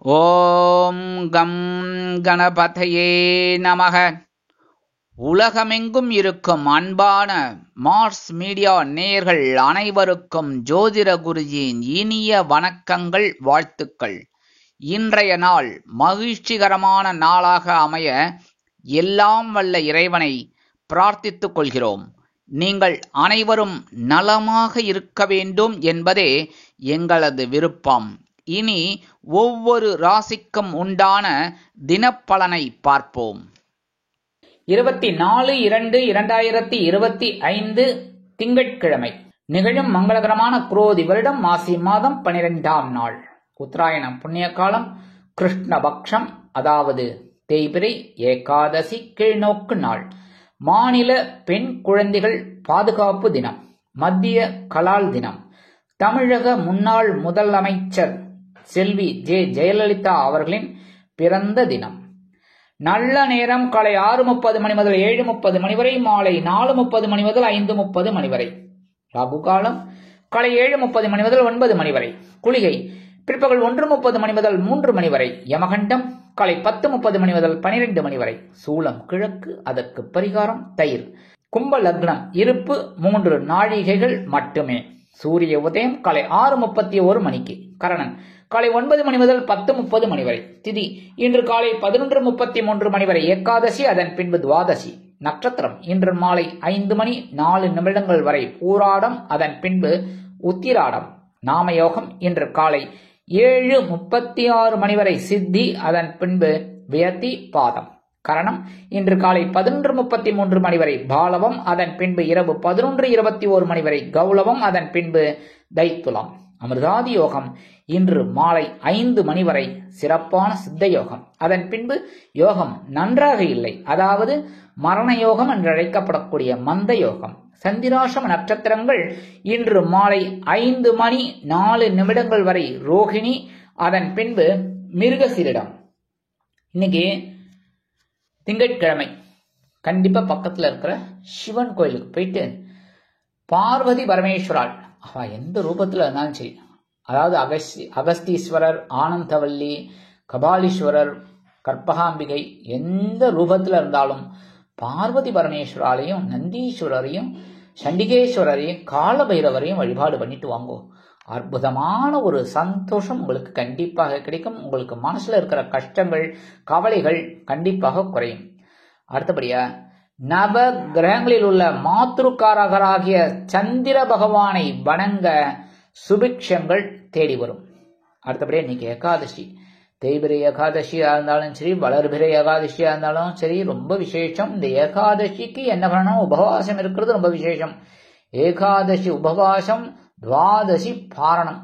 ஓம் come கணபதையே நமக. உலகமெங்கும் இருக்கும் அன்பான மார்ஸ் மீடியா நேயர்கள் அனைவருக்கும் ஜோதிட குருஜியின் இனிய வணக்கங்கள், வாழ்த்துக்கள். இன்றைய நாள் மகிழ்ச்சிகரமான நாளாக அமைய எல்லாம் வல்ல இறைவனை பிரார்த்தித்துக் கொள்கிறோம். நீங்கள் அனைவரும் நலமாக இருக்க வேண்டும் என்பதே எங்களது விருப்பம். இனி ஒவ்வொரு ராசிக்கும் உண்டான தினப்பலனை பார்ப்போம். 24/2/2025 திங்கட்கிழமை நிகழும் மங்களகரமான குரோதி வருடம் மாசி மாதம் 12ஆம் நாள், உத்தராயணம் புண்ணிய காலம், கிருஷ்ணபக்ஷம், அதாவது தேய்பிறை ஏகாதசி கீழ்நோக்கு நாள், மாநில பெண் குழந்தைகள் பாதுகாப்பு தினம், மத்திய கலால் தினம், தமிழக முன்னாள் முதலமைச்சர் செல்வி ஜெ. ஜெயலலிதா அவர்களின் பிறந்த தினம். நல்ல நேரம் காலை 6:30 மணி முதல் 7:30 மணி வரை, மாலை 4:30 மணி முதல் 5:30 மணி வரை. ராகு காலம் காலை 7:30 மணி முதல் 9 மணி வரை. குளிகை பிற்பகல் 1:30 மணி முதல் 3 மணி வரை. யமகண்டம் காலை 10:30 மணி முதல் 12 மணி வரை. சூலம் கிழக்கு, அதற்கு பரிகாரம் தயிர். கும்ப லக்னம், இருப்பு 3 நாழிகைகள் மட்டுமே. சூரிய உதயம் காலை 6:31 மணிக்கு. கரணன் காலை 9 மணி முதல் 10:30 மணி வரை. திதி இன்று காலை 11:33 மணி வரை ஏகாதசி, அதன் பின்பு துவாதசி. நட்சத்திரம் இன்று மாலை 5 மணி 4 நிமிடங்கள் வரை பூராடம், அதன் பின்பு உத்திராடம். நாமயோகம் இன்று காலை 7:36 மணி வரை சித்தி, அதன் பின்பு வியத்தி பாதம். கரணம் இன்று காலை 11:33 மணி வரை பாலவம், அதன் பின்பு இரவு 11:21 மணி வரை கௌளவம், அதன் பின்பு தைத்துலாம். அமிர்தாதி யோகம் இன்று மாலை 5 மணி வரை சிறப்பான சித்த யோகம், அதன் பின்பு யோகம் நன்றாக இல்லை, அதாவது மரண யோகம் என்று அழைக்கப்படக்கூடிய மந்த யோகம். சந்திராசிரம நட்சத்திரங்கள் இன்று மாலை 5 மணி 4 நிமிடங்கள் வரை ரோகிணி, அதன் பின்பு மிருகசீரிடம். இன்னைக்கு திங்கட்கிழமை, கண்டிப்பா பக்கத்துல இருக்கிற சிவன் கோயிலுக்கு போயிட்டு பார்வதி பரமேஸ்வரால் அவ எந்த ரூபத்துல இருந்தாலும் சரி, அதாவது அகஸ்தீஸ்வரர், ஆனந்தவல்லி, கபாலீஸ்வரர், கற்பகாம்பிகை, எந்த ரூபத்துல இருந்தாலும் பார்வதி பரமேஸ்வராலையும் நந்தீஸ்வரரையும் சண்டிகேஸ்வரரையும் காலபைரவரையும் வழிபாடு பண்ணிட்டு வாங்கோ. அற்புதமான ஒரு சந்தோஷம் உங்களுக்கு கண்டிப்பாக கிடைக்கும். உங்களுக்கு மனசுல இருக்கிற கஷ்டங்கள், கவலைகள் கண்டிப்பாக குறையும். அடுத்தபடியா நவ கிரகங்களில் உள்ள மாத்ருக்காரகராகிய சந்திர பகவானை வணங்க சுபிக்ஷங்கள் தேடி வரும். அடுத்தபடியா இன்னைக்கு ஏகாதசி, தேய்பிரை ஏகாதசியா இருந்தாலும் சரி, வளர்பிறை ஏகாதசியா இருந்தாலும் சரி, ரொம்ப விசேஷம். இந்த ஏகாதசிக்கு என்ன பண்ணணும்? உபவாசம் இருக்கிறது ரொம்ப விசேஷம். ஏகாதசி உபவாசம், துவாதசி பாரணம்.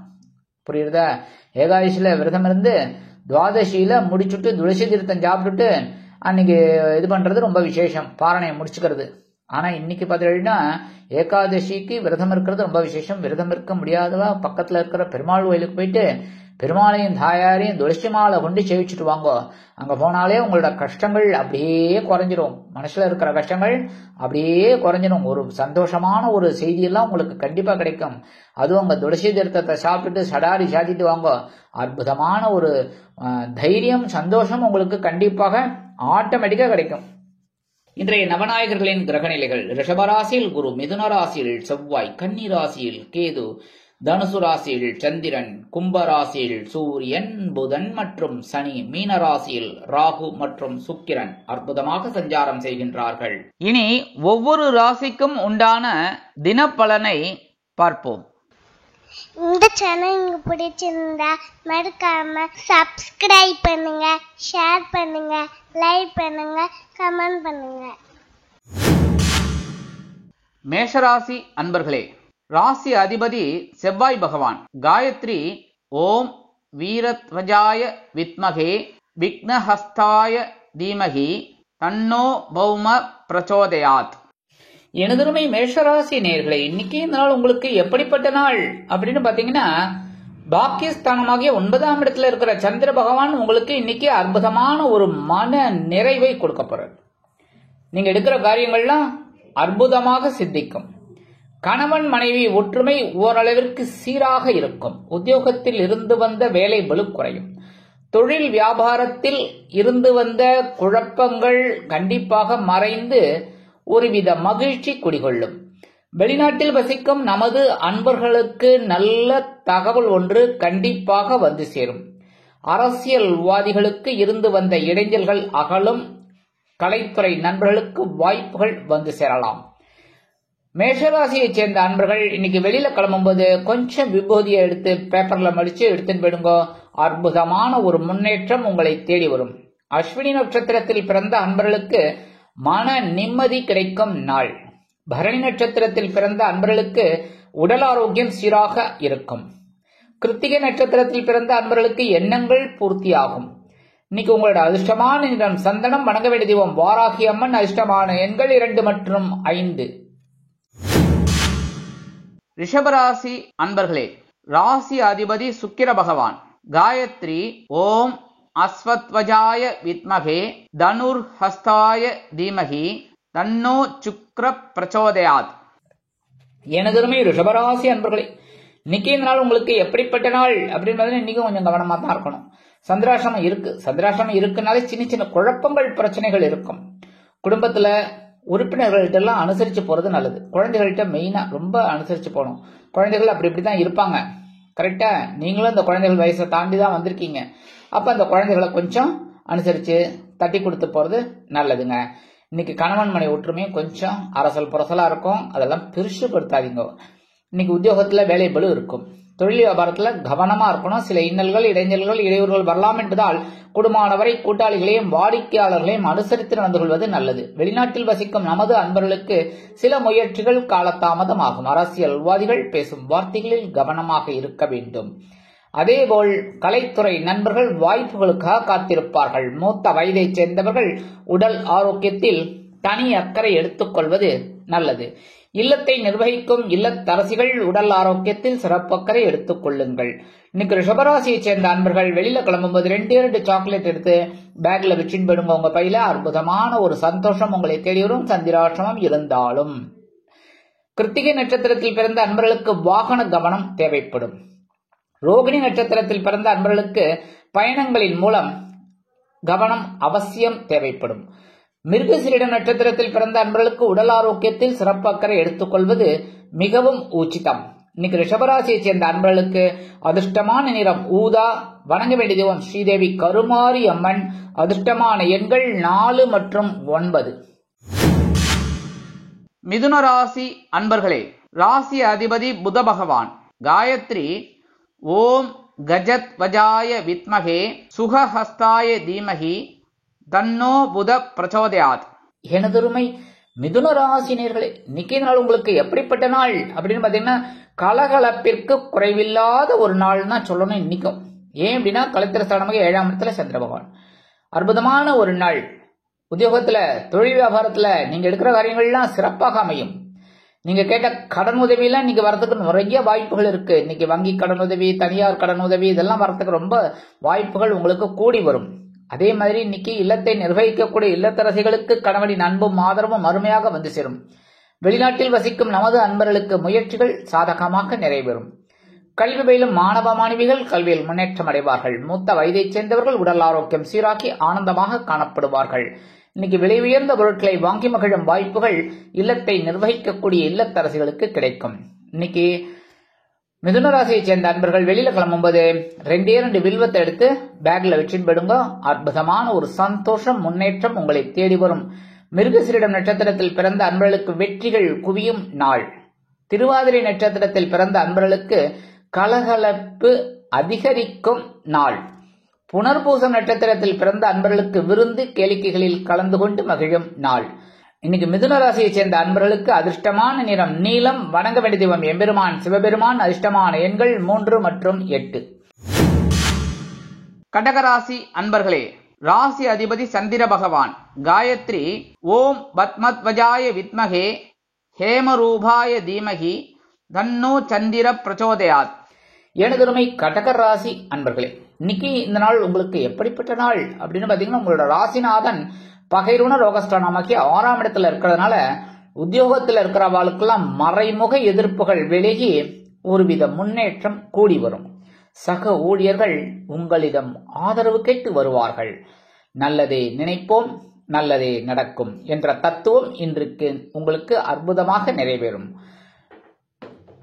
புரியுறதா? ஏகாதசியில விரதம் இருந்து துவாதசியில முடிச்சுட்டு துளசி தீர்த்தம் சாப்பிட்டுட்டு அன்னைக்கு இது பண்றது ரொம்ப விசேஷம், பாரணையை முடிச்சுக்கிறது. ஆனா இன்னைக்கு பார்த்தீங்கன்னா ஏகாதசிக்கு விரதம் இருக்கிறது ரொம்ப விசேஷம். விரதம் இருக்க முடியாதவா பக்கத்துல இருக்கிற பெருமாள் கோயிலுக்கு போயிட்டு பெருமாளையும் தாயாரையும் துளசி மாலை கொண்டு சேவிச்சுட்டு வாங்கோ. அங்க போனாலே உங்களோட கஷ்டங்கள் அப்படியே குறைஞ்சிரும். மனசுல இருக்கிற கஷ்டங்கள் அப்படியே குறைஞ்சிரும். ஒரு சந்தோஷமான ஒரு செய்தியெல்லாம் உங்களுக்கு கண்டிப்பா கிடைக்கும். அதுவும் அங்க துளசி தீர்த்தத்தை சாப்பிட்டுட்டு சடாரி சாத்திட்டு வாங்கோ. அற்புதமான ஒரு தைரியம், சந்தோஷம் உங்களுக்கு கண்டிப்பாக ஆட்டோமேட்டிக்கா கிடைக்கும். இன்றைய நவநாயகர்களின் கிரகநிலைகள்: ரிஷபராசியில் குரு, மிதுன ராசியில் செவ்வாய், கன்னி ராசியில் கேது, தனுசு ராசியில் சந்திரன், கும்ப ராசியில் சூரியன், புதன் மற்றும் சனி, மீன ராசியில் ராகு மற்றும் சுக்கிரன் அற்புதமாக சஞ்சாரம் செய்கின்றார்கள். இனி ஒவ்வொரு ராசிக்கும் உண்டான தினப்பலனை பார்ப்போம். இந்த சேனல் உங்களுக்கு பிடிச்சிருந்தா மறக்காம சப்ஸ்கிரைப் பண்ணுங்க, ஷேர் பண்ணுங்க, லைக் பண்ணுங்க, கமெண்ட் பண்ணுங்க. மேஷராசி அன்பர்களே, ராசி அதிபதி செவ்வாய் பகவான். காயத்ரி ஓம் வீரத்வஜாய வித்மகே விக்னஹஸ்தாய தீமகி தன்னோ பௌம பிரச்சோதயாத். எனதுமை மேஷராசி நேயர்களே, இன்னைக்கு இந்த நாள் உங்களுக்கு எப்படிப்பட்ட நாள் அப்படின்னு பாத்தீங்கன்னா, பாக்கியஸ்தானமாகிய 9ஆம் இடத்துல இருக்கிற சந்திர பகவான் உங்களுக்கு இன்னைக்கு அற்புதமான ஒரு மன நிறைவை கொடுக்க போறார். நீங்க எடுக்கிற காரியங்கள்லாம் அற்புதமாக சித்திக்கும். கணவன் மனைவி ஒற்றுமை ஓரளவிற்கு சீராக இருக்கும். உத்தியோகத்தில் இருந்து வந்த வேலை பளு குறையும். தொழில் வியாபாரத்தில் இருந்து வந்த குழப்பங்கள் கண்டிப்பாக மறைந்து ஒருவித மகிழ்ச்சி குடிகொள்ளும். வெளிநாட்டில் வசிக்கும் நமது அன்பர்களுக்கு நல்ல தகவல் ஒன்று கண்டிப்பாக வந்து சேரும். அரசியல்வாதிகளுக்கு இருந்து வந்த இடைஞ்சல்கள் அகலும். கலைத்துறை நண்பர்களுக்கு வாய்ப்புகள் வந்து சேரலாம். மேஷராசியை சேர்ந்த அன்பர்கள் இன்னைக்கு வெளியில கிளம்பும்போது கொஞ்சம் விபூதியை எடுத்து பேப்பர்ல மடிச்சு எடுத்துன்னு போயிடுங்க. அற்புதமான ஒரு முன்னேற்றம் உங்களை தேடி வரும். அஸ்வினி நட்சத்திரத்தில் பிறந்த அன்பர்களுக்கு மன நிம்மதி கிடைக்கும் நாள். பரணி நட்சத்திரத்தில் பிறந்த அன்பர்களுக்கு உடல் ஆரோக்கியம் சீராக இருக்கும். கிருத்திகை நட்சத்திரத்தில் பிறந்த அன்பர்களுக்கு எண்ணங்கள் பூர்த்தியாகும். இன்னைக்கு உங்களோட அதிர்ஷ்டமான நிறம் சந்தனம். வணங்க வேண்டிய தெய்வம் வாராகி அம்மன். அதிர்ஷ்டமான எண்கள் 2 மற்றும் 5. ரிஷபராசி அன்பர்களே, ராசி அதிபதி சுக்கிர பகவான். காயத்ரி ஓம் அஸ்வத்வஜாய வித்மகே தனுர் ஹஸ்தாய தீமகி தன்னோ சுக்ர பிரச்சோதயாத். எனதுமே ரிஷபராசி அன்பர்களே, இன்னைக்கு இந்த நாள் உங்களுக்கு எப்படிப்பட்ட நாள் அப்படின்னு இன்னைக்கும் கொஞ்சம் கவனமா தான் இருக்கணும். சந்திராசிரமம் இருக்கு. சந்திராசிரமம் இருக்குனாலே சின்ன சின்ன குழப்பங்கள் பிரச்சனைகள் இருக்கும். குடும்பத்துல உறுப்பினர்கள்ட்ட எல்லாம் அனுசரிச்சு போறது நல்லது. குழந்தைகள்கிட்ட மெயினா ரொம்ப அனுசரிச்சு போகணும். குழந்தைகள் அப்படி இப்படிதான் இருப்பாங்க. கரெக்டா? நீங்களும் அந்த குழந்தைகள் வயசை தாண்டி தான் வந்திருக்கீங்க. அப்ப அந்த குழந்தைகளை கொஞ்சம் அனுசரிச்சு தட்டி கொடுத்து போறது நல்லதுங்க. இன்னைக்கு கணவன் மனை ஒற்றுமையும் கொஞ்சம் அரசல் புரசலா இருக்கும். அதெல்லாம் பெருசுபடுத்தாதீங்க. இன்னைக்கு உத்தியோகத்துல வேலை பளு இருக்கும். தொழில் வியாபாரத்துல கவனமா இருக்கணும். சில இன்னல்கள், இடைஞ்சல்கள், இடையூறுகள் வரலாம் என்பதால் குடும்பமானவரை, கூட்டாளிகளையும் வாடிக்கையாளர்களையும் அனுசரித்து நடந்து கொள்வது நல்லது. வெளிநாட்டில் வசிக்கும் நமது அன்பர்களுக்கு சில முயற்சிகள் காலதாமதமாகும். அரசியல்வாதிகள் பேசும் வார்த்தைகளில் கவனமாக இருக்க வேண்டும். அதேபோல் கலைத்துறை நண்பர்கள் வாய்ப்புகளுக்காக காத்திருப்பார்கள். மூத்த வயதைச் சேர்ந்தவர்கள் உடல் ஆரோக்கியத்தில் தனி அக்கறை எடுத்துக்கொள்வது நல்லது. இல்லத்தை நிர்வகிக்கும் இல்லத்தரசிகள் உடல் ஆரோக்கியத்தில் சிறப்பு அக்கறை எடுத்துக் கொள்ளுங்கள். இன்னைக்கு ரிஷபராசியை சேர்ந்த அன்பர்கள் வெளியில கிளம்பும்போது 2 சாக்லேட் எடுத்து பேக்ல வச்சுன்னு போயிடுங்க. உங்க பையில அற்புதமான ஒரு சந்தோஷம் உங்களை தேடி வரும். சந்திராசிரமம் இருந்தாலும். கிருத்திகை நட்சத்திரத்தில் பிறந்த அன்பர்களுக்கு வாகன கவனம் தேவைப்படும். ரோகிணி நட்சத்திரத்தில் பிறந்த அன்பர்களுக்கு பயணங்களின் மூலம் கவனம் அவசியம் தேவைப்படும். மிருகசீரிடம் நட்சத்திரத்தில் பிறந்த அன்பர்களுக்கு உடல் ஆரோக்கியத்தில் சிறப்பு அக்கறை எடுத்துக்கொள்வது மிகவும் உச்சிதம். இன்னைக்கு ரிஷபராசியை சேர்ந்த அன்பர்களுக்கு அதிர்ஷ்டமான நிறம் ஊதா. வணங்க வேண்டிய தெய்வம் ஸ்ரீதேவி கருமாரி அம்மன். அதிர்ஷ்டமான எண்கள் 4 மற்றும் 9. மிதுன ராசி அன்பர்களே, ராசி அதிபதி புத பகவான். காயத்ரி ஓம் கஜத் வஜாய வித்மகே சுகஹஸ்தாய தீமகி தன்னோ புத பிரச்சோதயாத். எனதுருமை மிதுன ராசினியர்களே, இன்னைக்கு நாள் உங்களுக்கு எப்படிப்பட்ட நாள் அப்படின்னு பாத்தீங்கன்னா கலகலப்பிற்கு குறைவில்லாத ஒரு நாள் தான் சொல்லணும் இன்னைக்கும். ஏன் அப்படின்னா கலைத்திரஸ்தானமாக 7ஆம் இடத்துல சந்திர பகவான். அற்புதமான ஒரு நாள். உத்தியோகத்துல, தொழில் வியாபாரத்துல நீங்க எடுக்கிற காரியங்கள்லாம் சிறப்பாக அமையும். நீங்க கேட்ட கடன் உதவியெல்லாம் இன்னைக்கு வரதுக்கு நிறைய வாய்ப்புகள் இருக்கு. இன்னைக்கு வங்கி கடன் உதவி, தனியார் கடன் உதவி இதெல்லாம் வரதுக்கு ரொம்ப வாய்ப்புகள் உங்களுக்கு கூடி வரும். அதே மாதிரி இன்னைக்கு இல்லத்தை நிர்வகிக்கக்கூடிய இல்லத்தரசிகளுக்கு கணவனின் அன்பும் ஆதரவும் அருமையாக வந்து சேரும். வெளிநாட்டில் வசிக்கும் நமது அன்பர்களுக்கு முயற்சிகள் சாதகமாக நிறைவேறும். கல்வி பயிலும் மாணவ மாணவிகள் கல்வியில் முன்னேற்றம் அடைவார்கள். மூத்த வயதைச் சேர்ந்தவர்கள் உடல் ஆரோக்கியம் சீராக்கி ஆனந்தமாக காணப்படுவார்கள். இன்னைக்கு விலை உயர்ந்த பொருட்களை வாங்கி மகிழும் வாய்ப்புகள் இல்லத்தை நிர்வகிக்கக்கூடிய இல்லத்தரசிகளுக்கு கிடைக்கும். இன்னைக்கு மிதுன ராசியை சேர்ந்த அன்பர்கள் வெளியில கிளம்பும்போது 2 வில்வத்தை எடுத்து பேக்ல வச்சுன்னு போயிடுங்க. அற்புதமான ஒரு சந்தோஷம், முன்னேற்றம் உங்களை தேடி வரும். மிருகசீரிடம் நட்சத்திரத்தில் பிறந்த அன்பர்களுக்கு வெற்றிகள் குவியும் நாள். திருவாதிரை நட்சத்திரத்தில் பிறந்த அன்பர்களுக்கு கலகலப்பு அதிகரிக்கும் நாள். புனர்பூசம் நட்சத்திரத்தில் பிறந்த அன்பர்களுக்கு விருந்து கேளிக்கைகளில் கலந்து கொண்டு மகிழும் நாள். இன்னைக்கு மிதுன ராசியை சேர்ந்த அன்பர்களுக்கு அதிர்ஷ்டமான நிறம் நீலம். வணங்க வேண்டிய தெய்வம் எம்பெருமான் சிவபெருமான். அதிர்ஷ்டமான எண்கள் 3 மற்றும் 8. கடகராசி அன்பர்களே, ராசி அதிபதி சந்திர பகவான். காயத்ரி ஓம் பத்மத்வஜாய வித்மகே ஹேமரூபாய தீமகி தன்னோ சந்திர பிரச்சோதயாத். எனதுமை கடக ராசி அன்பர்களே, இன்னைக்கு இந்த நாள் உங்களுக்கு எப்படிப்பட்ட நாள் அப்படின்னு பாத்தீங்கன்னா உங்களோட ராசிநாதன் பகைருண ரோகஸ்தானமாக்கி 6ஆம் இடத்துல இருக்கிறதுனால உத்தியோகத்தில் இருக்கிறவாளுக்கெல்லாம் மறைமுக எதிர்ப்புகள் விலகி ஒருவித முன்னேற்றம் கூடி வரும். சக ஊழியர்கள் உங்களிடம் ஆதரவு கேட்டு வருவார்கள். நல்லதே நினைப்போம், நல்லதே நடக்கும் என்ற தத்துவம் இன்றைக்கு உங்களுக்கு அற்புதமாக நிறைவேறும்.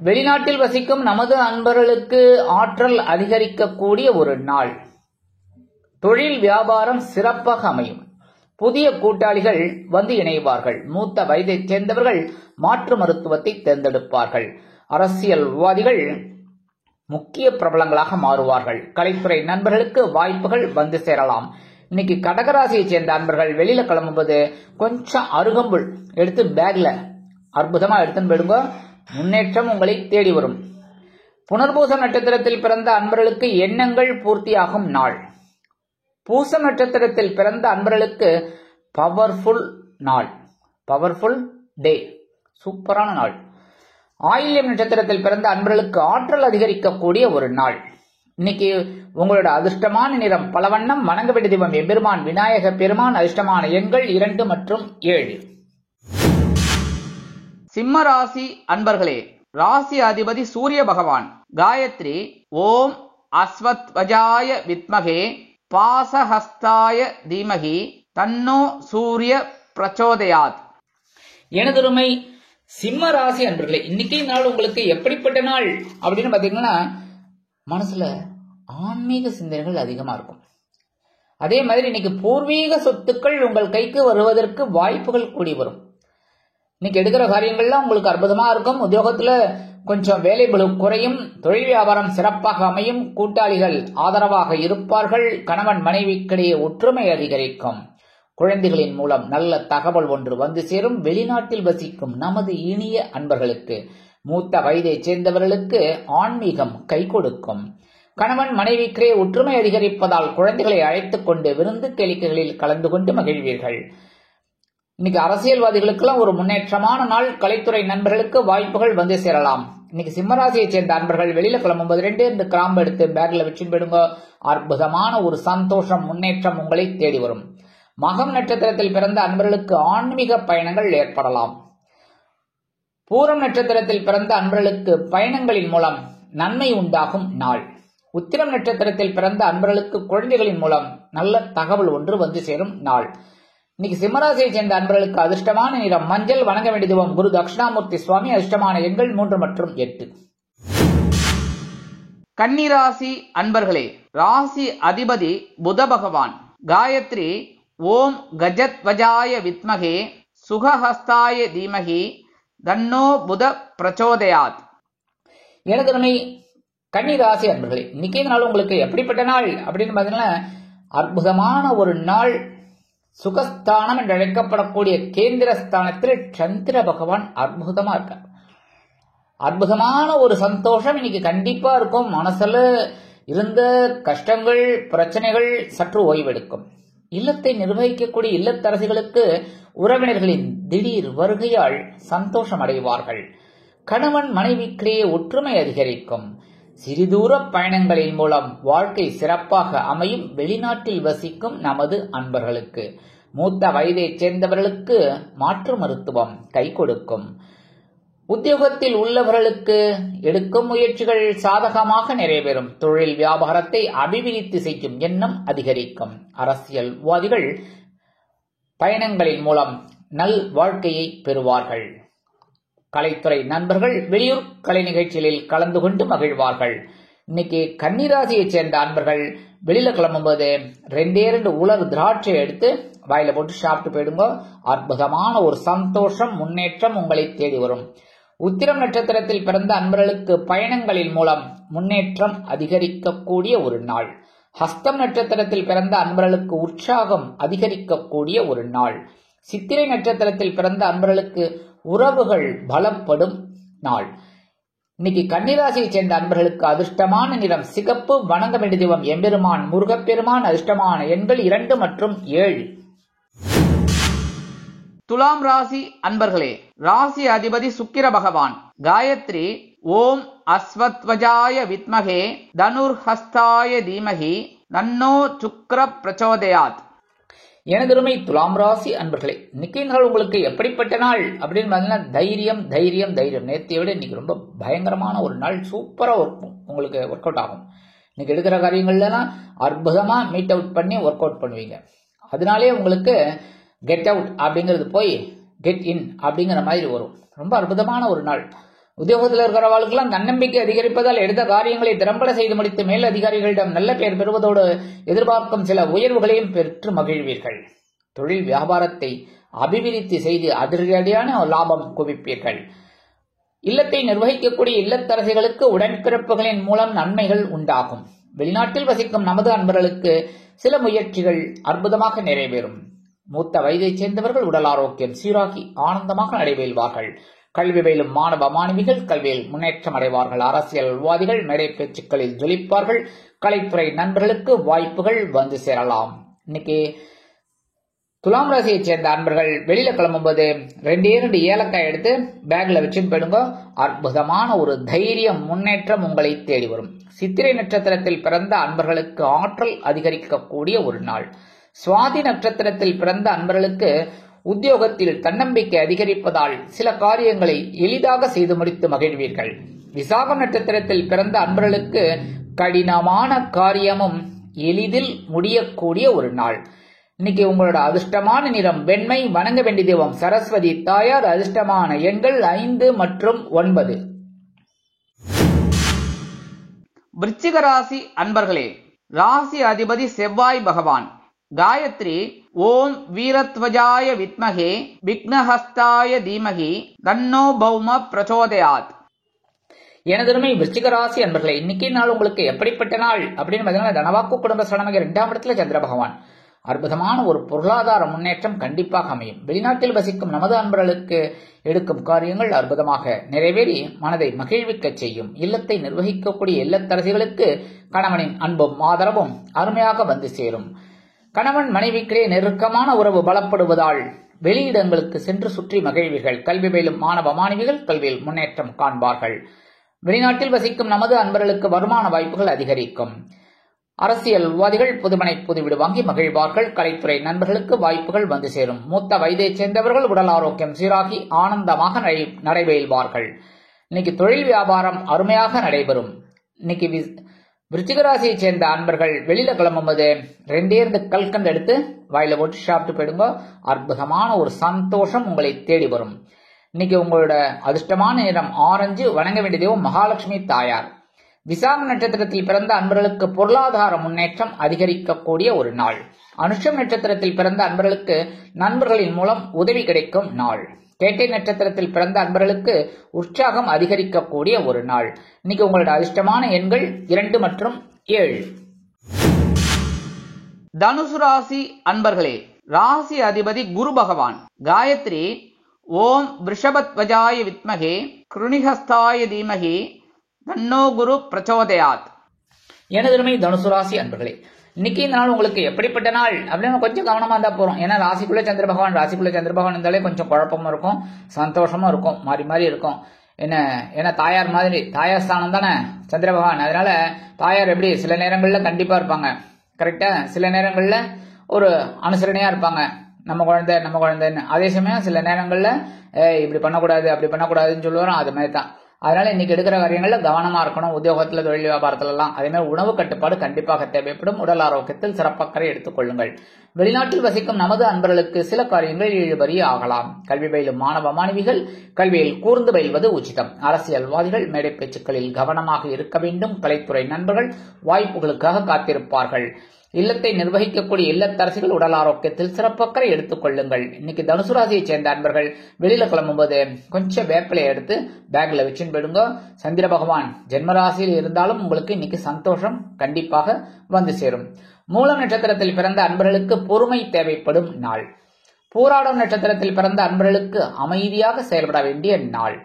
வெளிநாட்டில் வசிக்கும் நமது அன்பர்களுக்கு ஆற்றல் அதிகரிக்கக்கூடிய ஒரு நாள். தொழில் வியாபாரம் சிறப்பாக அமையும். புதிய கூட்டாளிகள் வந்து இணைவார்கள். மூத்த வயதைச் சேர்ந்தவர்கள் மாற்று மருத்துவத்தை தேர்ந்தெடுப்பார்கள். அரசியல்வாதிகள் முக்கிய பிரபலங்களாக மாறுவார்கள். கலைத்துறை நண்பர்களுக்கு வாய்ப்புகள் வந்து சேரலாம். இன்னைக்கு கடகராசியை சேர்ந்த அன்பர்கள் வெளியில கிளம்பும்போது கொஞ்சம் அருகம்புல் எடுத்து பேக்ல அற்புதமா எடுத்துன்னு போயிடுங்க. முன்னேற்றம் உங்களை தேடி வரும். புனர்பூசம் நட்சத்திரத்தில் பிறந்த அன்பர்களுக்கு எண்ணங்கள் பூர்த்தியாகும் நாள். பூசம் நட்சத்திரத்தில் பிறந்த அன்பர்களுக்கு பவர்ஃபுல் நாள், பவர்ஃபுல் டே, சூப்பரான நாள். ஆயில்யம் நட்சத்திரத்தில் பிறந்த அன்பர்களுக்கு ஆற்றல் அதிகரிக்கக்கூடிய ஒரு நாள். இன்னைக்கு உங்களோட அதிர்ஷ்டமான நிறம் பலவண்ணம். வணங்க வேண்டிய தெய்வம் எம்பெருமான் விநாயக பெருமான். அதிர்ஷ்டமான எண்கள் 2 மற்றும் 7. சிம்ம ராசி அன்பர்களே, ராசி அதிபதி சூரிய பகவான். காயத்ரி ஓம் அஸ்வத்வஜாய வித்மகே பாசஹஸ்தாய தீமகி தன்னோ சூரிய பிரச்சோதயாத். எனதருமை சிம்ம ராசி அன்பர்களே, இன்னைக்கு நாள் உங்களுக்கு எப்படிப்பட்ட நாள் அப்படின்னு பாத்தீங்கன்னா, மனசுல ஆன்மீக சிந்தனைகள் அதிகமா இருக்கும். அதே மாதிரி இன்னைக்கு பூர்வீக சொத்துக்கள் உங்கள் கைக்கு வருவதற்கு வாய்ப்புகள் கூடி வரும். இன்னைக்கு எடுக்கிற காரியங்கள்லாம் உங்களுக்கு அற்புதமா இருக்கும். உத்தியோகத்துல கொஞ்சம் வேலை பளு குறையும். தொழில் வியாபாரம் சிறப்பாக அமையும். கூட்டாளிகள் ஆதரவாக இருப்பார்கள். கணவன் மனைவிக்கிடையே ஒற்றுமை அதிகரிக்கும். குழந்தைகளின் மூலம் நல்ல தகவல் ஒன்று வந்து சேரும். வெளிநாட்டில் வசிக்கும் நமது இனிய அன்பர்களுக்கு, மூத்த வயதைச் சேர்ந்தவர்களுக்கு ஆன்மீகம் கை கொடுக்கும். கணவன் மனைவிக்கிடையே ஒற்றுமை அதிகரிப்பதால் குழந்தைகளை அழைத்துக் கொண்டு விருந்து கேளிக்கைகளில் கலந்து கொண்டு மகிழ்வீர்கள். இன்னைக்கு அரசியல்வாதிகளுக்கெல்லாம் ஒரு முன்னேற்றமான நாள். கலைத்துறை நண்பர்களுக்கு வாய்ப்புகள் வந்து சேரலாம். இன்னைக்கு சிம்மராசியை சேர்ந்த அன்பர்கள் வெளியில கிளம்பும்போது 2 கிராம்பு எடுத்து பேக்ல வச்சு போயிடுங்க. அற்புதமான ஒரு சந்தோஷம், முன்னேற்றம் உங்களை தேடி வரும். மகம் நட்சத்திரத்தில் பிறந்த அன்பர்களுக்கு ஆன்மீக பயணங்கள் ஏற்படலாம். பூரம் நட்சத்திரத்தில் பிறந்த அன்பர்களுக்கு பயணங்களின் மூலம் நன்மை உண்டாகும் நாள். உத்திரம் நட்சத்திரத்தில் பிறந்த அன்பர்களுக்கு குழந்தைகளின் மூலம் நல்ல தகவல் ஒன்று வந்து சேரும் நாள். இன்னைக்கு சிம்மராசியை சேர்ந்த அன்பர்களுக்கு அதிர்ஷ்டமான நிறம் மஞ்சள். வணங்க வேண்டிய தெய்வம் குரு தட்சிணாமூர்த்தி சுவாமி. அதிர்ஷ்டமான எண்கள் 3 மற்றும் 8. கன்னிராசி அன்பர்களே, ராசி அதிபதி புத பகவான். காயத்ரி ஓம் கஜத்வஜாய வித்மகே சுகஹஸ்தாய தீமகி தன்னோ புத பிரச்சோதயாத். எனதருமை கன்னிராசி அன்பர்களே, இன்னைக்கே நாள் உங்களுக்கு எப்படிப்பட்ட நாள் அப்படின்னு பாத்தீங்கன்னா, அற்புதமான ஒரு நாள். சுகஸ்தானம் என்று அழைக்கப்படக்கூடிய கேந்திர ஸ்தானத்தில் சந்திர பகவான் அற்புதமா இருக்கார். அற்புதமான ஒரு சந்தோஷம் இன்னைக்கு கண்டிப்பா இருக்கும். மனசுல இருந்த கஷ்டங்கள், பிரச்சனைகள் சற்று ஓய்வெடுக்கும். இல்லத்தை நிர்வகிக்கக்கூடிய இல்லத்தரசிகளுக்கு உறவினர்களின் திடீர் வருகையால் சந்தோஷம் அடைவார்கள். கணவன் மனைவிக்கிடையே ஒற்றுமை அதிகரிக்கும். சிறிதூர பயணங்களின் மூலம் வாழ்க்கை சிறப்பாக அமையும். வெளிநாட்டில் வசிக்கும் நமது அன்பர்களுக்கு, மூத்த வயதைச் சேர்ந்தவர்களுக்கு மாற்று மருத்துவம் கை கொடுக்கும். உத்தியோகத்தில் உள்ளவர்களுக்கு எடுக்கும் முயற்சிகள் சாதகமாக நிறைவேறும். தொழில் வியாபாரத்தை அபிவிருத்தி செய்யும் எண்ணம் அதிகரிக்கும். அரசியல்வாதிகள் பயணங்களின் மூலம் நல் வாழ்க்கையை பெறுவார்கள். கலைத்துறை நண்பர்கள் வெளியூர் கலை நிகழ்ச்சிகளில் கலந்து கொண்டு மகிழ்வார்கள். இன்னைக்கு கன்னிராசியை சேர்ந்த அன்பர்கள் வெளியில கிளம்பும்போது 2 உலர் திராட்சை எடுத்து வாயில போட்டு சாப்பிட்டு போயிடுங்க. அற்புதமான ஒரு சந்தோஷம், முன்னேற்றம் உங்களை தேடி வரும். உத்திரம் நட்சத்திரத்தில் பிறந்த அன்பர்களுக்கு பயணங்களின் மூலம் முன்னேற்றம் அதிகரிக்கக்கூடிய ஒரு நாள். ஹஸ்தம் நட்சத்திரத்தில் பிறந்த அன்பர்களுக்கு உற்சாகம் அதிகரிக்கக்கூடிய ஒரு நாள். சித்திரை நட்சத்திரத்தில் பிறந்த அன்பர்களுக்கு உறவுகள் பலப்படும் நாள். இன்னைக்கு கன்னிராசியை சேர்ந்த அன்பர்களுக்கு அதிர்ஷ்டமான நிறம் சிகப்பு. வணங்க வேண்டிய தெய்வம் எம்பெருமான் முருகப்பெருமான். அதிர்ஷ்டமான எண்கள் 2 மற்றும் 7. துலாம் ராசி அன்பர்களே, ராசி அதிபதி சுக்கிர பகவான். காயத்ரி ஓம் அஸ்வத்வஜாய வித்மகே தனுர்ஹஸ்தாய தீமகி தன்னோ சுக்கிர பிரச்சோதயாத். எனதருமை துலாம் ராசி அன்பர்களே, இன்னைக்கு நாள் உங்களுக்கு எப்படிப்பட்ட நாள் அப்படின்னு பார்த்தீங்கன்னா, தைரியம் தைரியம் தைரியம். நேற்றைய விட இன்னைக்கு ரொம்ப பயங்கரமான ஒரு நாள். சூப்பரா உங்களுக்கு ஒர்க் அவுட் ஆகும். இன்னைக்கு எடுக்கிற காரியங்கள்லாம் அற்புதமா மீட் அவுட் பண்ணி ஒர்க் அவுட் பண்ணுவீங்க. அதனாலே உங்களுக்கு கெட் அவுட் அப்படிங்கிறது போய் கெட் இன் அப்படிங்கிற மாதிரி வரும். ரொம்ப அற்புதமான ஒரு நாள். உத்தியோகத்தில் இருக்கிறவர்களுக்கெல்லாம் தன்னம்பிக்கை அதிகரிப்பதால் எடுத்த காரியங்களை திறம்பட செய்து முடித்து மேல் அதிகாரிகளிடம் நல்ல பெயர் பெறுவதோடு எதிர்பார்க்கும் சில உயர்வுகளையும் பெற்று மகிழ்வீர்கள். தொழில் வியாபாரத்தை அபிவிருத்தி செய்து அதிரடியான லாபம் குவிப்பீர்கள். இல்லத்தை நிர்வகிக்கக்கூடிய இல்லத்தரசிகளுக்கு உடன்பிறப்புகளின் மூலம் நன்மைகள் உண்டாகும். வெளிநாட்டில் வசிக்கும் நமது அன்பர்களுக்கு சில முயற்சிகள் அற்புதமாக நிறைவேறும். மூத்த வயதைச் சேர்ந்தவர்கள் உடல் ஆரோக்கியம் சீராகி ஆனந்தமாக நடைபெறுவார்கள். கல்வி பயிலும் மாணவ மாணவிகள் கல்வியில் முன்னேற்றம் அடைவார்கள். அரசியல்வாதிகள் மேடை பேச்சுக்களில் ஜொலிப்பார்கள். கலைத்துறை நண்பர்களுக்கு வாய்ப்புகள் வந்து சேரலாம். இன்னைக்கு துலாம் ராசியைச் சேர்ந்த அன்பர்கள் வெளியில கிளம்பும்போது 2 ஏலக்காய் எடுத்து பேக்ல வச்சுன்னு போயிடுங்க. அற்புதமான ஒரு தைரியம் முன்னேற்றம் உங்களை தேடி வரும். சித்திரை நட்சத்திரத்தில் பிறந்த அன்பர்களுக்கு ஆற்றல் அதிகரிக்கக்கூடிய ஒரு நாள். சுவாதி நட்சத்திரத்தில் பிறந்த அன்பர்களுக்கு உத்தியோகத்தில் தன்னம்பிக்கை அதிகரிப்பதால் சில காரியங்களை எளிதாக செய்து முடித்து மகிழ்வீர்கள். விசாகம் நட்சத்திரத்தில் பிறந்த அன்பர்களுக்கு கடினமான காரியமும் எளிதில் முடியக்கூடிய ஒரு நாள். இன்னைக்கு உங்களோட அதிர்ஷ்டமான நிறம் வெண்மை. வணங்க வேண்டிய தெய்வம் சரஸ்வதி தாயார். அதிர்ஷ்டமான எண்கள் 5 மற்றும் 9. விருச்சிக ராசி அன்பர்களே, ராசி அதிபதி செவ்வாய் பகவான். காயத்ரி ஓம் வீரத்வஜாய வித்மகே விக்னஹஸ்தாய தீமகி தன்னோ பௌம பிரச்சோதயாத். எனதருமை விருச்சிக ராசி அன்பர்களே, இன்னைக்கு நாள் உங்களுக்கு எப்படிப்பட்ட நாள் அப்படின்னு பார்த்தீங்கன்னா, தனவாக்கு குடும்ப சடமக 2ஆம் இடத்துல சந்திர பகவான். அற்புதமான ஒரு பொருளாதார முன்னேற்றம் கண்டிப்பாக அமையும். வெளிநாட்டில் வசிக்கும் நமது அன்பர்களுக்கு எடுக்கும் காரியங்கள் அற்புதமாக நிறைவேறி மனதை மகிழ்விக்க செய்யும். இல்லத்தை நிர்வகிக்கக்கூடிய இல்லத்தரசிகளுக்கு கணவனின் அன்பும் ஆதரவும் அருமையாக வந்து சேரும். கணவன் மனைவிக்கிடையே நெருக்கமான உறவு பலப்படுவதால் வெளியிடங்களுக்கு சென்று சுற்றி மகிழ்வீர்கள். கல்வி பயிலும் மாணவ மாணவிகள் கல்வியில் முன்னேற்றம் காண்பார்கள். வெளிநாட்டில் வசிக்கும் நமது அன்பர்களுக்கு வருமான வாய்ப்புகள் அதிகரிக்கும். அரசியல்வாதிகள் புதுமனை புதுவீடு வாங்கி மகிழ்வார்கள். கலைத்துறை நண்பர்களுக்கு வாய்ப்புகள் வந்து சேரும். மூத்த வயதைச் சேர்ந்தவர்கள் உடல் ஆரோக்கியம் சீராகி ஆனந்தமாக நடைபெறுவார்கள். இன்னைக்கு தொழில் வியாபாரம் அருமையாக நடைபெறும். இன்னைக்கு விருச்சிக ராசியை சேர்ந்த அன்பர்கள் வெளியில கிளம்பும்போது 2 கல்கண்டு எடுத்து வாயில போட்டு சாப்பிட்டு போயிடுங்க. அற்புதமான ஒரு சந்தோஷம் உங்களை தேடி வரும். இன்னைக்கு உங்களோட அதிர்ஷ்டமான நிறம் ஆரஞ்சு. வணங்க வேண்டிய தெய்வம் மகாலட்சுமி தாயார். விசாக நட்சத்திரத்தில் பிறந்த அன்பர்களுக்கு பொருளாதார முன்னேற்றம் அதிகரிக்கக்கூடிய ஒரு நாள். அனுஷம் நட்சத்திரத்தில் பிறந்த அன்பர்களுக்கு நண்பர்களின் மூலம் உதவி கிடைக்கும் நாள். கேட்டை நட்சத்திரத்தில் பிறந்த அன்பர்களுக்கு உற்சாகம் அதிகரிக்கக்கூடிய ஒரு நாள். இன்னைக்கு உங்களோட அதிர்ஷ்டமான எண்கள் 2 மற்றும் 7. தனுசு ராசி அன்பர்களே, ராசி அதிபதி குரு பகவான். காயத்ரி ஓம் விருஷபத்வஜாய வித்மகே கிருணிஹஸ்தாய தீமகி தன்னோ குரு பிரச்சோதயாத். எனதருமை தனுசு ராசி அன்பர்களே, இன்னைக்கு இந்த நாள் உங்களுக்கு எப்படிப்பட்ட நாள் அப்படின்னு கொஞ்சம் கவனமா இருந்தா போறோம். ஏன்னா ராசிக்குள்ள சந்திர பகவான் இருந்தாலே கொஞ்சம் குழப்பமும் இருக்கும், சந்தோஷமும் இருக்கும், மாறி மாறி இருக்கும். ஏன்னா தாயார் மாதிரி, தாயார் ஸ்தானம் தானே சந்திர பகவான். அதனால தாயார் எப்படி சில நேரங்கள்ல கண்டிப்பா இருப்பாங்க, கரெக்டா, சில நேரங்கள்ல ஒரு அனுசரணையா இருப்பாங்க, நம்ம குழந்தைன்னு. அதே சமயம் சில நேரங்கள்ல இப்படி பண்ணக்கூடாது அப்படி பண்ணக்கூடாதுன்னு சொல்லுவாரோ, அது மாதிரி தான். அதனால இன்னைக்கு எடுக்கிற காரியங்கள்ல கவனமா இருக்கணும். உத்தியோகத்துல தொழில் வியாபாரத்துல எல்லாம் அதே மாதிரி உணவு கட்டுப்பாடு கண்டிப்பாக தேவைப்படும். உடல் ஆரோக்கியத்தில் சிறப்பக்கறை எடுத்துக் கொள்ளுங்கள். வெளிநாட்டில் வசிக்கும் நமது அன்பர்களுக்கு சில காரியங்கள் இழுபறி ஆகலாம். கல்வி பயிலும் மாணவ மாணவிகள் கல்வியில் கூர்ந்து பயில்வது உச்சிதம். அரசியல்வாதிகள் மேடை பேச்சுக்களில் கவனமாக இருக்க வேண்டும். கலைத்துறை நண்பர்கள் வாய்ப்புகளுக்காக காத்திருப்பார்கள். இல்லத்தை நிர்வகிக்கக்கூடிய இல்லத்தரசிகள் உடல் ஆரோக்கியத்தில் சிறப்பக்கறை எடுத்துக் கொள்ளுங்கள். இன்னைக்கு தனுசு ராசியை சேர்ந்த அன்பர்கள் வெளியில கிளம்பும்போது கொஞ்சம் வேப்பிலையை எடுத்து பேக்ல வச்சுன்னு போயிடுங்க. சந்திர பகவான் ஜென்மராசியில் இருந்தாலும் உங்களுக்கு இன்னைக்கு சந்தோஷம் கண்டிப்பாக வந்து சேரும். மூலம் நட்சத்திரத்தில் பிறந்த அன்பர்களுக்கு பொறுமை தேவைப்படும் நாள். பூராடம் நட்சத்திரத்தில் பிறந்த அன்பர்களுக்கு அமைதியாக செயல்பட வேண்டிய நாள்.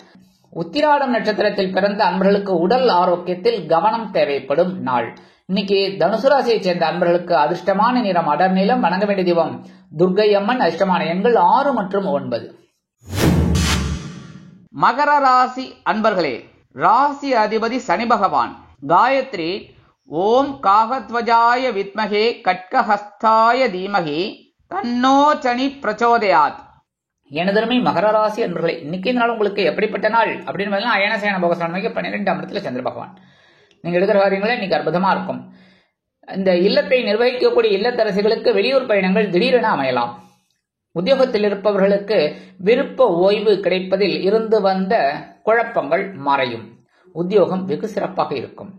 உத்திராடம் நட்சத்திரத்தில் பிறந்த அன்பர்களுக்கு உடல் ஆரோக்கியத்தில் கவனம் தேவைப்படும் நாள். இன்னைக்கு தனுசு ராசியை சேர்ந்த அன்பர்களுக்கு அதிர்ஷ்டமான நிறம் அடர் நீலம். வணங்க வேண்டிய தெய்வம் துர்க்கை அம்மன். அதிர்ஷ்டமான எண்கள் 6 மற்றும் 9. மகர ராசி அன்பர்களே, ராசி அதிபதி சனி பகவான். காயத்ரி ஓம் காகத்வஜாய வித்மகே கட்கஹஸ்தாய தீமகி தன்னோ சனி பிரச்சோதயாத். எனதருமை மகர ராசி அன்பர்களே, இன்னைக்கு நாள் உங்களுக்கு எப்படிப்பட்ட நாள் அப்படின்னு அயனசேன போகசானமைக்கு 12ஆம் இடத்துல சந்திர பகவான். நீங்க எடுக்கிற காரியங்களே இன்னைக்கு அற்புதமா இருக்கும். இந்த இல்லத்தை நிர்வகிக்கக்கூடிய இல்லத்தரசிகளுக்கு வெளியூர் பயணங்கள் திடீரென அமையலாம். உத்தியோகத்தில் இருப்பவர்களுக்கு விருப்ப ஓய்வு கிடைப்பதில் இருந்து வந்த குழப்பங்கள் மறையும். உத்தியோகம் வெகு சிறப்பாக இருக்கும்.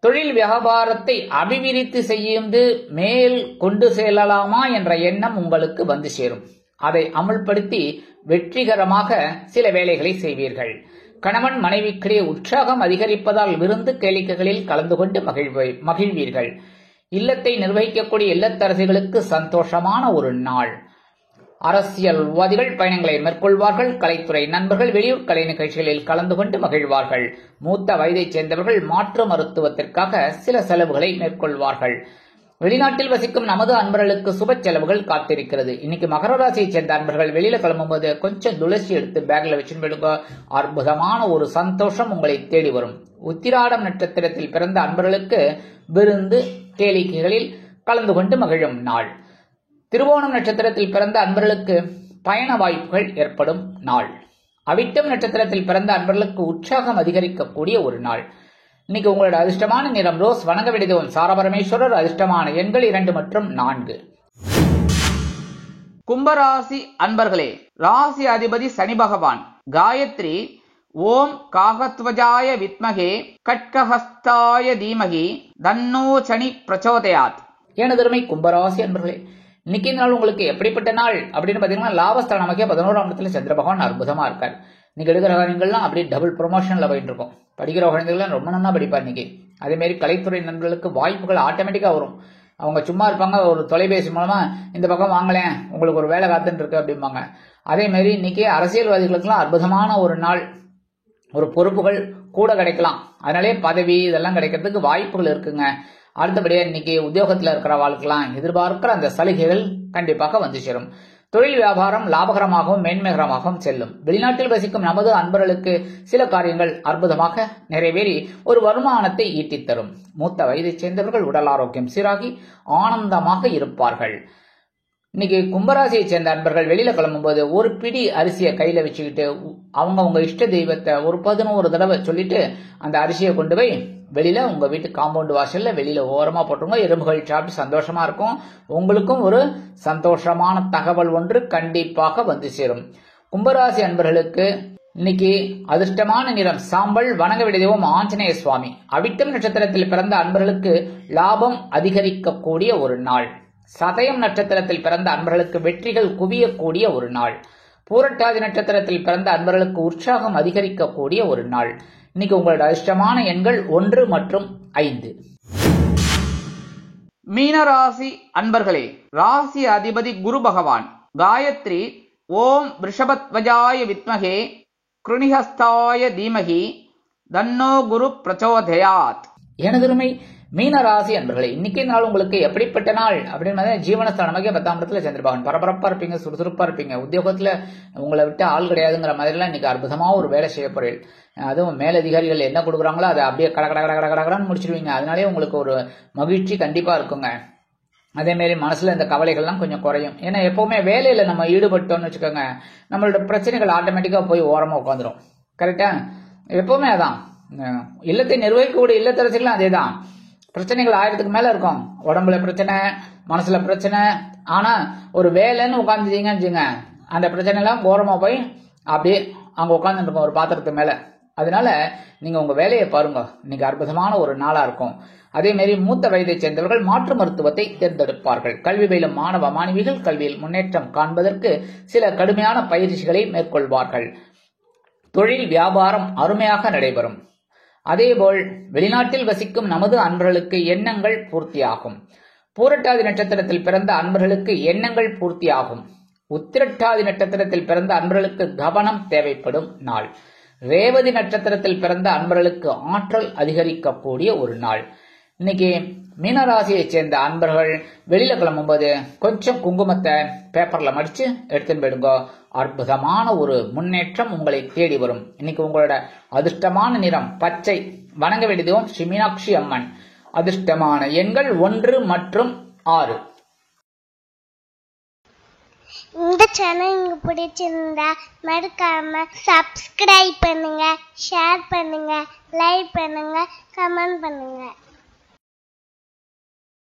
தொழில் வியாபாரத்தை அபிவிருத்தி செய்து மேல் கொண்டு செல்லலாமா என்ற எண்ணம் உங்களுக்கு வந்து சேரும். அதை அமுல்படுத்தி வெற்றிகரமாக சில வேலைகளை செய்வீர்கள். கணவன் மனைவிக்கிடையே உற்சாகம் அதிகரிப்பதால் விருந்து கேளிக்கைகளில் கலந்து கொண்டு மகிழ்வீர்கள். இல்லத்தை நிர்வகிக்கக்கூடிய இல்லத்தரசிகளுக்கு சந்தோஷமான ஒரு நாள். அரசியல்வாதிகள் பயணங்களை மேற்கொள்வார்கள். கலைத்துறை நண்பர்கள் வெளியூர் கலை நிகழ்ச்சிகளில் கலந்து கொண்டு மகிழ்வார்கள். மூத்த வயதைச் சேர்ந்தவர்கள் மாற்று மருத்துவத்திற்காக சில செலவுகளை மேற்கொள்வார்கள். வெளிநாட்டில் வசிக்கும் நமது அன்பர்களுக்கு சுப செலவுகள் காத்திருக்கிறது. இன்னைக்கு மகர ராசியை சேர்ந்த அன்பர்கள் வெளியில கிளம்பும்போது கொஞ்சம் துளசி எடுத்து பேக்ல வச்சுன்னு போயிடுங்க. அற்புதமான ஒரு சந்தோஷம் உங்களை தேடி வரும். உத்திராடம் நட்சத்திரத்தில் பிறந்த அன்பர்களுக்கு விருந்து கேளிக்கைகளில் கலந்து கொண்டு மகிழும் நாள். திருவோணம் நட்சத்திரத்தில் பிறந்த அன்பர்களுக்கு பயண வாய்ப்புகள் ஏற்படும் நாள். அவிட்டம் நட்சத்திரத்தில் பிறந்த அன்பர்களுக்கு உற்சாகம் அதிகரிக்கக்கூடிய ஒரு நாள். இன்னைக்கு உங்களோட அதிர்ஷ்டமான நிறம் ரோஸ். வணங்க வேண்டியதும் சாரபரமேஸ்வரர். அதிர்ஷ்டமான எண்கள் 2 மற்றும் 4. கும்பராசி அன்பர்களே, ராசி அதிபதி சனி பகவான். காயத்ரி ஓம் காகத்வஜாய வித்மகே கட்கஹஸ்தாய தீமகி தன்னோ சனி பிரச்சோதயாத். எனதருமை கும்பராசி அன்பர்களே, இன்னைக்கு நாள் உங்களுக்கு எப்படிப்பட்ட நாள் அப்படின்னு பாத்தீங்கன்னா, லாபஸ்தானமாகிய 11ஆம் இடத்துல சந்திர பகவான் அற்புதமா இருக்கார். நீங்க எடுக்கிற காரியங்கள்லாம் அப்படியே டபுள் ப்ரொமோஷன்ல போயிட்டு இருக்கும். படிக்கிற குழந்தைகள்லாம் ரொம்ப நல்லா படிப்பார் இன்னைக்கு. அதே மாதிரி கலைத்துறை நண்பர்களுக்கு வாய்ப்புகள் ஆட்டோமேட்டிக்கா வரும். அவங்க சும்மா இருப்பாங்க, ஒரு தொலைபேசி மூலமா இந்த பக்கம் வாங்கலேன், உங்களுக்கு ஒரு வேலை காத்துட்டு இருக்கு அப்படிம்பாங்க. அதே மாதிரி இன்னைக்கு அரசியல்வாதிகளுக்கெல்லாம் அற்புதமான ஒரு நாள். ஒரு பொறுப்புகள் கூட கிடைக்கலாம். அதனாலே பதவி இதெல்லாம் கிடைக்கிறதுக்கு வாய்ப்புகள் இருக்குங்க. அடுத்தபடியா இன்னைக்கு உத்தியோகத்தில் இருக்கிற வாழ்க்கைலாம் எதிர்பார்க்கிற அந்த சலுகைகள் கண்டிப்பாக வந்து சேரும். தொழில் வியாபாரம் லாபகரமாகவும் மேன்மைகரமாகவும் செல்லும். வெளிநாட்டில் வசிக்கும் நமது அன்பர்களுக்கு சில காரியங்கள் அற்புதமாக நிறைவேறி ஒரு வருமானத்தை ஈட்டித் தரும். மூத்த வயதைச் சேர்ந்தவர்கள் உடல் ஆரோக்கியம் சீராகி ஆனந்தமாக இருப்பார்கள். இன்னைக்கு கும்பராசியை சேர்ந்த அன்பர்கள் வெளியில கிளம்பும் போது ஒரு பிடி அரிசியை கையில வச்சுக்கிட்டு அவங்க இஷ்ட தெய்வத்தை ஒரு 11 தடவை சொல்லிட்டு அந்த அரிசியை கொண்டு போய் வெளியில உங்க வீட்டு காம்பவுண்ட் வாசல்ல வெளியில ஓரமா போட்டுருங்க. எறும்புகள் சாப்பிட்டு சந்தோஷமா இருக்கும். உங்களுக்கும் ஒரு சந்தோஷமான தகவல் ஒன்று கண்டிப்பாக வந்து சேரும். கும்பராசி அன்பர்களுக்கு இன்னைக்கு அதிர்ஷ்டமான நிறம் சாம்பல். வணங்க வேண்டிய தெய்வம் ஆஞ்சநேய சுவாமி. அவிட்டம் நட்சத்திரத்தில் பிறந்த அன்பர்களுக்கு லாபம் அதிகரிக்கக்கூடிய ஒரு நாள். சதயம் நட்சத்திரத்தில் பிறந்த அன்பர்களுக்கு வெற்றிகள் குவியக்கூடிய ஒரு நாள். பூரட்டாதி நட்சத்திரத்தில் பிறந்த அன்பர்களுக்கு உற்சாகம் அதிகரிக்கக்கூடிய ஒரு நாள். இன்னைக்கு உங்களோட அதிர்ஷ்டமான எண்கள் 1 மற்றும் 5. மீனராசி அன்பர்களே, ராசி அதிபதி குரு பகவான். காயத்ரி ஓம் ரிஷபத்வஜாய வித்மகே கிருணிஹஸ்தாய தீமகி தன்னோ குரு பிரச்சோதயாத். எனதுரிமை மீனராசி அன்பர்களே, இன்னைக்கு நாள் உங்களுக்கு எப்படிப்பட்ட நாள் அப்படின்னு ஜீவனஸ்தானமாக 10ஆம் இடத்துல சந்திரபகவான். பரபரப்பா இருப்பீங்க, சுறுசுறுப்பா இருப்பீங்க. உத்தியோகத்துல உங்களை விட்டு ஆள் கிடையாதுங்கிற மாதிரி எல்லாம் இன்னைக்கு அற்புதமா ஒரு வேலை செய்ய போறீர்கள். அதுவும் மேலதிகாரிகள் என்ன கொடுக்குறாங்களோ அதை அப்படியே கடகடன்னு முடிச்சிடுவீங்க. அதனாலே உங்களுக்கு ஒரு மகிழ்ச்சி கண்டிப்பா இருக்குங்க. அதே மாதிரி மனசுல இந்த கவலைகள்லாம் கொஞ்சம் குறையும். ஏன்னா எப்பவுமே வேலையில நம்ம ஈடுபட்டோம்னு வச்சுக்கோங்க, நம்மளோட பிரச்சனைகள் ஆட்டோமேட்டிக்கா போய் ஓரமா உட்காந்துரும். கரெக்டா? எப்பவுமே அதான். இல்லத்தை நிர்வகிக்கக்கூடிய இல்லத்தரசிகளும் அதே தான். பிரச்சனைகள் 1000க்கு மேல இருக்கும். உடம்புல பிரச்சனை, மனசுல பிரச்சனை. ஆனா ஒரு வேலைன்னு உட்காந்துட்டீங்கன்னு வச்சுங்க, அந்த பிரச்சனை எல்லாம் ஓரமா போய் அப்படியே அங்க உட்காந்துட்டு இருக்கும் ஒரு பாத்திரத்து மேல. அதனால நீங்க உங்க வேலையை பாருங்க. இன்னைக்கு அற்புதமான ஒரு நாளா இருக்கும். அதே மாதிரி மூத்த வயதை சேர்ந்தவர்கள் மாற்று மருத்துவத்தை தேர்ந்தெடுப்பார்கள். கல்வி பயிலும் மாணவ மாணவிகள் கல்வியில் முன்னேற்றம் காண்பதற்கு சில கடுமையான பயிற்சிகளை மேற்கொள்வார்கள். தொழில் வியாபாரம் அருமையாக நடைபெறும். அதேபோல் வெளிநாட்டில் வசிக்கும் நமது அன்பர்களுக்கு எண்ணங்கள் பூர்த்தியாகும். பூரட்டாதி நட்சத்திரத்தில் பிறந்த அன்பர்களுக்கு எண்ணங்கள் பூர்த்தியாகும். உத்திரட்டாதி நட்சத்திரத்தில் பிறந்த அன்பர்களுக்கு கவனம் தேவைப்படும் நாள். ரேவதி நட்சத்திரத்தில் பிறந்த அன்பர்களுக்கு ஆற்றல் அதிகரிக்கக்கூடிய ஒரு நாள். இன்னைக்கு மீனராசியை சேர்ந்த அன்பர்கள் வெளியில கிளம்பும்போது கொஞ்சம் குங்குமத்தை பேப்பர்ல மடிச்சு எடுத்துன்னு போயிடுங்க. அற்புதமான ஒரு முன்னேற்றம் உங்களை தேடி வரும். இன்னைக்கு உங்களோட அதிர்ஷ்டமான நிறம் பச்சை. வணங்க வேண்டியதும் ஸ்ரீ மீனாட்சி அம்மன். அதிர்ஷ்டமான எண்கள் 1 மற்றும் 6. இந்த சேனல் உங்களுக்கு பிடிச்சிருந்தா மறக்காம சப்ஸ்கிரைப் பண்ணுங்க, ஷேர் பண்ணுங்க, லைக் பண்ணுங்க, கமெண்ட் பண்ணுங்க.